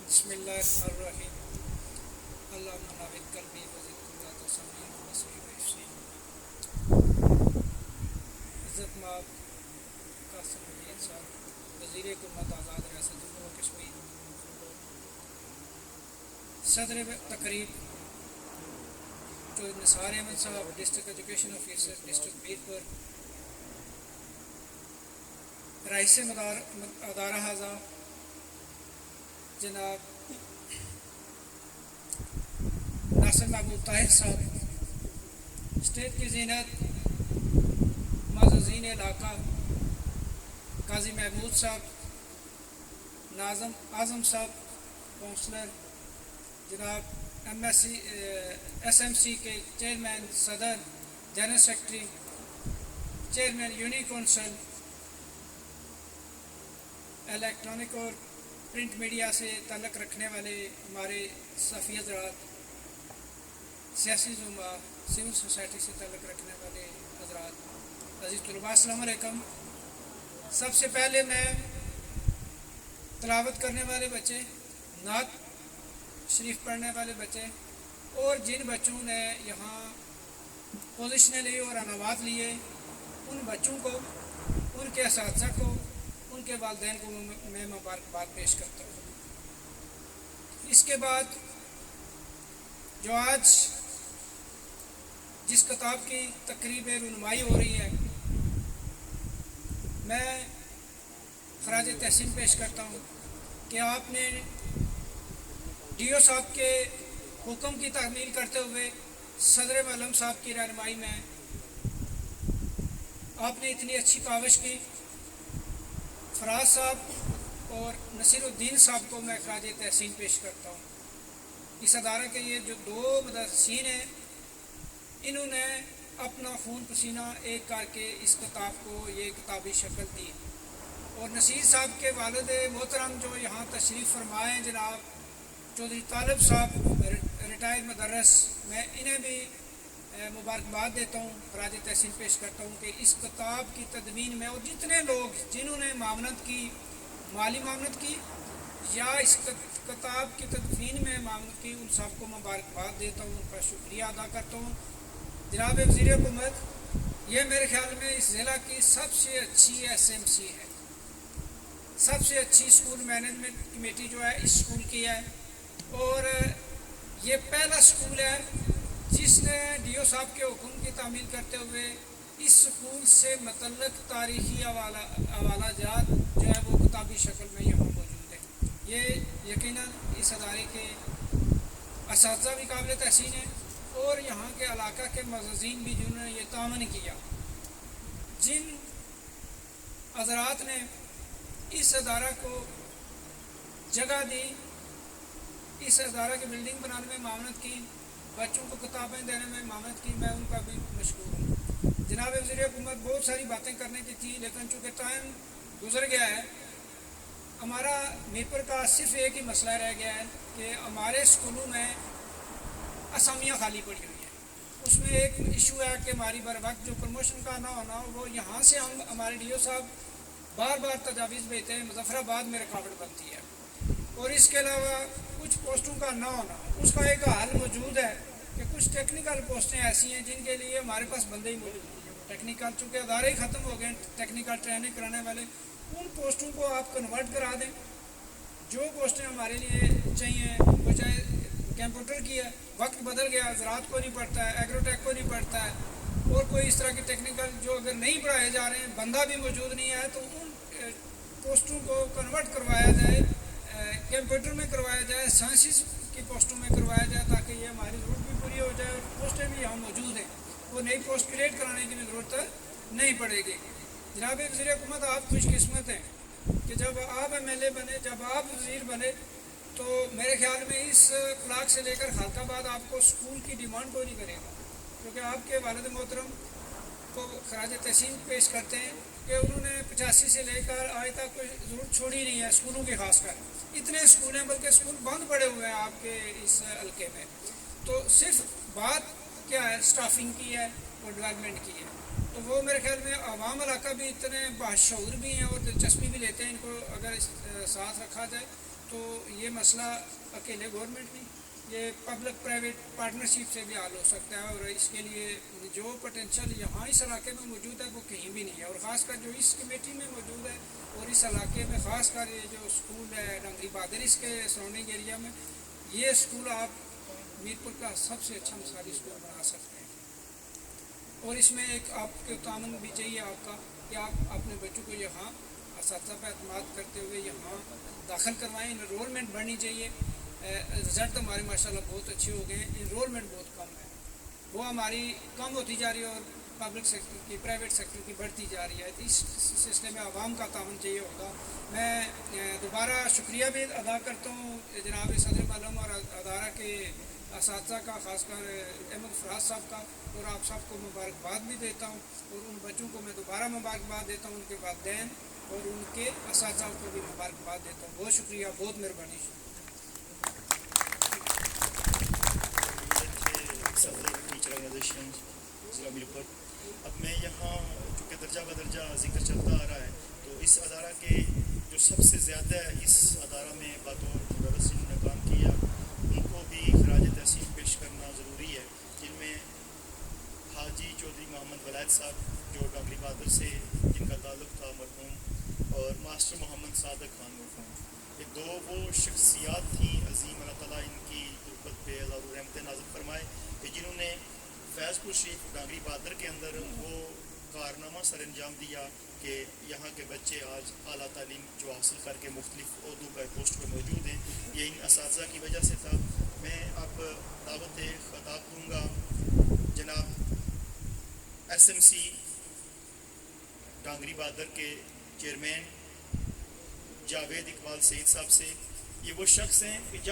بسم اللہ الرحمن الرحیم اللہم نوّر قلبی وزد قرۃ ثمری وبصری ویسرین عزت مآب قاسم مجید صاحب وزیر حکومت آزاد ریاست جموں و کشمیر، صدر تقریب جو نثار احمد صاحب district education officer district Mirpur, رئیس ادارہ اعضاء جناب ناصر محمود طاہر صاحب، اسٹیٹ کی زینت معززین علاقہ قاضی محمود صاحب، ناظم اعظم صاحب کونسلر، جناب ایس ایم سی کے چیئرمین، صدر، general secretary, chairman uni council, electronic اور پرنٹ میڈیا سے تعلق رکھنے والے ہمارے صحافی حضرات، سیاسی زمرہ، سول سوسائٹی سے تعلق رکھنے والے حضرات، عزیز طلباء، السلام علیکم۔ سب سے پہلے میں تلاوت کرنے والے بچے، نعت شریف پڑھنے والے بچے اور جن بچوں نے یہاں پوزیشنیں لی اور انعامات لیے، ان بچوں کو، ان کے اساتذہ کو، ان کے والدین کو میں مبارکباد پیش کرتا ہوں۔ اس کے بعد جو آج جس کتاب کی تقریب رونمائی ہو رہی ہے، میں خراج تحسین پیش کرتا ہوں کہ آپ نے ڈی او صاحب کے حکم کی تعمیل کرتے ہوئے صدر معلم صاحب کی رہنمائی میں آپ نے اتنی اچھی کاوش کی۔ فراز صاحب اور نصیر الدین صاحب کو میں خراج تحسین پیش کرتا ہوں۔ اس ادارے کے یہ جو دو مدرسین ہیں، انہوں نے اپنا خون پسینہ ایک کر کے اس کتاب کو یہ کتابی شکل دی، اور نصیر صاحب کے والد محترم جو یہاں تشریف فرمائے ہیں، جناب چودھری طالب صاحب ریٹائر مدرس، میں انہیں بھی مبارکباد دیتا ہوں، خراج تحسین پیش کرتا ہوں کہ اس کتاب کی تدوین میں، اور جتنے لوگ جنہوں نے معاونت کی، مالی معاونت کی یا اس کتاب کی تدوین میں معاونت کی، ان سب کو مبارکباد دیتا ہوں، ان کا شکریہ ادا کرتا ہوں۔ جناب وزیر حکومت، یہ میرے خیال میں اس ضلع کی سب سے اچھی ایس ایم سی ہے، سب سے اچھی اسکول مینجمنٹ کمیٹی جو ہے اس اسکول کی ہے، اور یہ پہلا اسکول ہے جس نے ڈی او صاحب کے حکم کی تعمیل کرتے ہوئے اس اسکول سے متعلق تاریخی حوالہ جات جو ہے وہ کتابی شکل میں یہاں موجود ہے۔ یہ یقیناً اس ادارے کے اساتذہ بھی قابل تحسین ہیں، اور یہاں کے علاقہ کے معززین بھی جنہوں نے یہ تعاون کیا، جن حضرات نے اس ادارہ کو جگہ دی، اس ادارہ کی بلڈنگ بنانے میں معاونت کی، بچوں کو کتابیں دینے میں معاونت کی، میں ان کا بھی مشکور ہوں۔ جناب وزیر حکومت، بہت ساری باتیں کرنے کی تھی، لیکن چونکہ ٹائم گزر گیا ہے، ہمارا میرپور کا صرف ایک ہی مسئلہ رہ گیا ہے کہ ہمارے اسکولوں میں اسامیاں خالی پڑی ہوئی ہیں۔ اس میں ایک ایشو ہے کہ ہماری بر وقت جو پروموشن کا نہ ہونا، وہ یہاں سے ہمارے ڈی او صاحب بار بار تجاویز بھیجتے ہیں، مظفر آباد میں رکاوٹ بنتی ہے، اور اس کے علاوہ کچھ پوسٹوں کا نہ ہونا، اس کا ایک حل موجود ہے کہ کچھ ٹیکنیکل پوسٹیں ایسی ہیں جن کے لیے ہمارے پاس بندے ہی موجود ہیں۔ ٹیکنیکل چونکہ ادارے ہی ختم ہو گئے، ٹیکنیکل ٹریننگ کرانے والے، ان پوسٹوں کو آپ کنورٹ کرا دیں۔ جو پوسٹیں ہمارے لیے چاہیے، وہ چاہے کمپیوٹر کی ہے، وقت بدل گیا، زراعت کو نہیں پڑھتا ہے، ایگروٹیک کو نہیں پڑھتا ہے، اور کوئی اس طرح کی ٹیکنیکل جو اگر نہیں پڑھائے جا رہے ہیں، بندہ بھی موجود نہیں ہے، تو ان پوسٹوں کو کنورٹ کروایا جائے، کمپیوٹر میں کروایا جائے، سائنسز کی پوسٹوں میں کروایا جائے، تاکہ یہ ہماری ضرورت بھی پوری ہو جائے اور پوسٹیں بھی یہاں موجود ہیں، وہ نئی پوسٹ کریٹ کرانے کی بھی ضرورت نہیں پڑے گی۔ جناب وزیر حکومت، آپ خوش قسمت ہیں کہ جب آپ ایم ایل اے بنے، جب آپ وزیر بنے، تو میرے خیال میں اس بلاک سے لے کر خالق آباد آپ کو اسکول کی ڈیمانڈ کوئی نہیں کرے گا، کیونکہ آپ کے والد محترم کو خراج تحسین پیش کرتے ہیں کہ انہوں نے 85 سے لے کر آج تک کوئی ضرورت چھوڑی نہیں ہے اسکولوں کی، خاص کر اتنے اسکول ہیں، بلکہ اسکول بند پڑے ہوئے ہیں آپ کے اس حلقے میں۔ تو صرف بات کیا ہے، اسٹافنگ کی ہے اور ڈیولپمنٹ کی ہے، تو وہ میرے خیال میں عوام علاقہ بھی اتنے باشعور بھی ہیں اور دلچسپی بھی لیتے ہیں، ان کو اگر ساتھ رکھا جائے تو یہ مسئلہ اکیلے گورنمنٹ نہیں، یہ پبلک پرائیویٹ پارٹنرشپ سے بھی حل ہو سکتا ہے، اور اس کے لیے جو پوٹینشیل یہاں اس علاقے میں موجود ہے وہ کہیں بھی نہیں ہے، اور خاص کر جو اس کمیٹی میں موجود ہے اور اس علاقے میں خاص کر یہ جو اسکول ہے ڈنگری بہادر، اس کے سراؤنڈنگ ایریا میں یہ اسکول آپ میرپور کا سب سے اچھا مثالی اسکول بنا سکتے ہیں، اور اس میں ایک آپ کے تعاون بھی چاہیے آپ کا کہ آپ اپنے بچوں کو یہاں اساتذہ پہ اعتماد کرتے ہوئے یہاں داخل کروائیں، انرولمنٹ بڑھنی چاہیے، رزلٹ ہمارے ماشاءاللہ بہت اچھے ہو گئے ہیں، انرولمنٹ بہت کم ہے، وہ ہماری کم ہوتی جا رہی ہے اور پبلک سیکٹر کی پرائیویٹ سیکٹر کی بڑھتی جا رہی ہے، تو اس سلسلے میں عوام کا تعاون چاہیے ہوگا۔ میں دوبارہ شکریہ بھی ادا کرتا ہوں جناب صدر معلوم اور ادارہ کے اساتذہ کا، خاص کر احمد فراز صاحب کا، اور آپ سب کو مبارکباد بھی دیتا ہوں، اور ان بچوں کو میں دوبارہ مبارکباد دیتا ہوں، ان کے والدین اور ان کے اساتذہ کو بھی مبارکباد دیتا ہوں۔ بہت شکریہ، بہت مہربانی۔ ضلع میرپور، اب میں یہاں چونکہ درجہ بدرجہ ذکر چلتا آ رہا ہے تو اس ادارہ کے جو سب سے زیادہ اس ادارہ میں بطور مدرس جنہوں نے کام کیا ان کو بھی خراج تحسین پیش کرنا ضروری ہے، جن میں حاجی چودھری محمد ولید صاحب جو ڈنگری بہادر سے جن کا تعلق تھا مرحوم، اور ماسٹر محمد صادق خان مرحوم، یہ دو وہ شخصیات تھیں عظیم، اللہ تعالیٰ ان کی غربت پہ اللہ رحمت نازل فرمائے، کہ جنہوں نے فیض پور شریف ڈنگری بہادر کے اندر وہ کارنامہ سر انجام دیا کہ یہاں کے بچے آج اعلیٰ تعلیم جو حاصل کر کے مختلف عہدوں پر پوسٹ پہ موجود ہیں، یہ ان اساتذہ کی وجہ سے تھا۔ میں اب دعوت خطاب دوں گا جناب ایس ایم سی ڈنگری بہادر کے چیئرمین جاوید اقبال سعید صاحب سے۔ یہ وہ شخص ہیں کہ